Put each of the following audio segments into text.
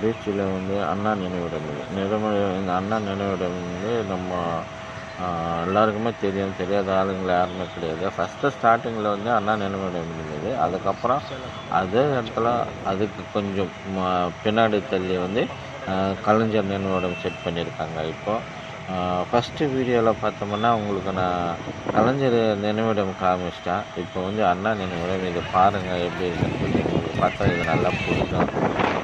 பீச்சில் வந்து அண்ணா நினைவிடம் இந்த அண்ணா நினைவிடம் வந்து நம்ம எல்லாருக்குமே தெரியும். தெரியாத ஆளுங்களை யாருமே கிடையாது. ஃபஸ்ட்டு ஸ்டார்டிங்கில் வந்து அண்ணா நினைவிடம் இருந்தது. அதுக்கப்புறம் அதே இடத்துல அதுக்கு கொஞ்சம் பின்னாடி தள்ளி வந்து கலைஞர் நினைவிடம் செட் பண்ணியிருக்காங்க. இப்போது ஃபஸ்ட்டு வீடியோவில் பார்த்தோம்னா உங்களுக்கு நான் கலைஞர் நினைவிடம் காமிச்சிட்டேன். இப்போ வந்து அண்ணா நினைவிடம் இதை பாருங்கள் எப்படி இருக்குன்னு சொல்லி. உங்களுக்கு பார்த்தா இது நல்லா பிடிக்கும்.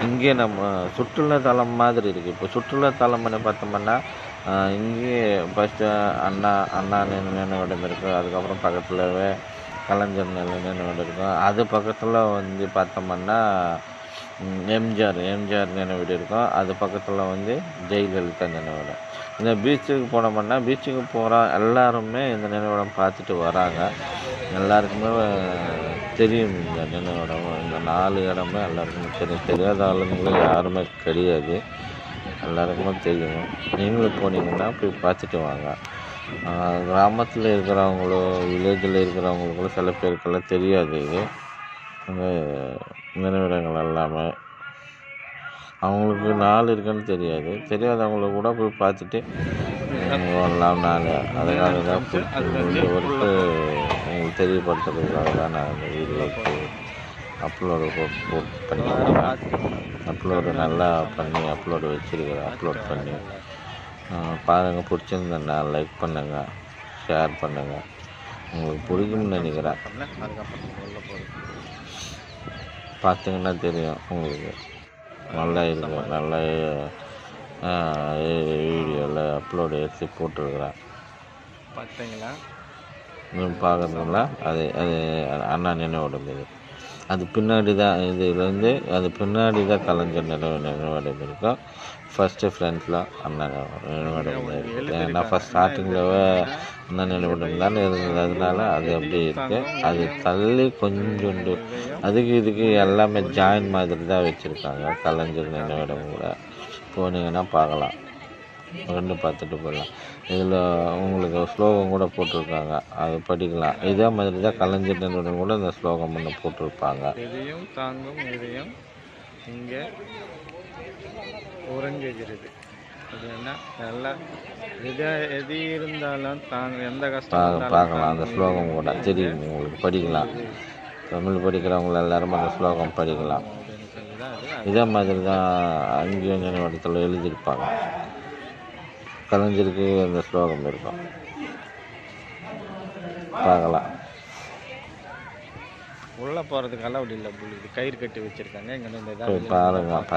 இங்கே நம்ம சுற்றுலாத்தலம் மாதிரி இருக்குது. இப்போ சுற்றுலாத்தலம்னு பார்த்தோம்னா இங்கேயே ஃபஸ்ட்டு அண்ணா நினைவிடம் இருக்குது. அதுக்கப்புறம் பக்கத்துலவே கலைஞர் நினைவிடம் இருக்கும். அது பக்கத்தில் வந்து பார்த்தோம்னா எம்ஜிஆர் நினைவிடம் இருக்கும். அது பக்கத்தில் வந்து ஜெயலலிதா நினைவிடம். இந்த பீச்சுக்கு போனோம்னா பீச்சுக்கு போகிற எல்லாருமே இந்த நினைவிடம் பார்த்துட்டு வராங்க. எல்லாருக்குமே தெரியும் இந்த நினைவிடம். இந்த 4 இடமே எல்லாருக்குமே தெரியும். தெரியாத ஆளுங்களும் யாருமே கிடையாது. எல்லாருக்குமே தெரியும். நீங்களும் போனீங்கன்னா போய் பார்த்துட்டு வாங்க. கிராமத்தில் இருக்கிறவங்களோ வில்லேஜில் இருக்கிறவங்களுக்கும் சில பேருக்கெல்லாம் தெரியாது இது நினைவிடங்கள் எல்லாமே. அவங்களுக்கு 4 இருக்குன்னு தெரியாது. தெரியாதவங்கள கூட போய் பார்த்துட்டு வரலாம். அதுக்காக தான் இந்த ஒர்க்கு உங்களுக்கு தெரியப்படுத்துறதுக்காக தான் நான் இந்த வீடியோக்கு அப்லோடு பண்ணிக்கிறேன். அப்லோடு நல்லா பண்ணி வச்சுருக்கிறேன். அப்லோட் பண்ணி பாருங்கள். பிடிச்சிருந்தேன்னா லைக் பண்ணுங்கள், ஷேர் பண்ணுங்கள். உங்களுக்கு பிடிக்கும்னு நினைக்கிறேன். பார்த்தீங்கன்னா தெரியும் உங்களுக்கு. நல்லா இருக்குது. நல்ல வீடியோவில் அப்லோடு எடுத்து போட்டிருக்கிறேன். பார்த்தீங்களா? பார்க்குறதுங்களா? அது அண்ணா நினைவிடம் இது. அது பின்னாடி தான் இதுலேருந்து அது பின்னாடி தான் கலைஞர் நினைவிடம் இருக்கும். ஃபஸ்ட்டு ஃப்ரண்ட்டில் அண்ணா நினைவிடம் இருக்குது. ஏன்னா ஃபஸ்ட் ஸ்டார்டிங்கில் அண்ணா நினைவிடம் தானே இருந்தது. அதனால அது அப்படி இருக்குது. அது தள்ளி கொஞ்சோண்டு இதுக்கு எல்லாமே ஜாயின் மாதிரி தான் வச்சுருக்காங்க. கலைஞர் நினைவிடம் கூட போனீங்கன்னா பார்க்கலாம். 2 பார்த்துட்டு போகலாம். இதில் உங்களுக்கு ஸ்லோகம் கூட போட்டிருக்காங்க. அது படிக்கலாம். இதே மாதிரி தான் கலைஞர் நினைவிடம் கூட இந்த ஸ்லோகம் ஒன்று போட்டிருப்பாங்க. எதையும் தாங்கும் இதயம் இங்கே உறங்குகிறது. அது என்ன நல்லா எது இருந்தாலும் எந்த கஷ்டம் பார்க்கலாம். அந்த ஸ்லோகம் கூட தெரியும் உங்களுக்கு. படிக்கலாம். தமிழ் படிக்கிறவங்க எல்லாரும் அந்த ஸ்லோகம் படிக்கலாம். இதே மாதிரி தான் அங்கேயும் நினைவிடத்தில் எழுதியிருப்பாங்க. கலைஞருக்கு அந்த ஸ்லோகம் இருக்கும். பார்க்கலாம். உள்ளே போகிறதுக்கு அளவு இல்லை. கயிறு கட்டி வச்சுருக்காங்க. இங்கே பாருங்கள்.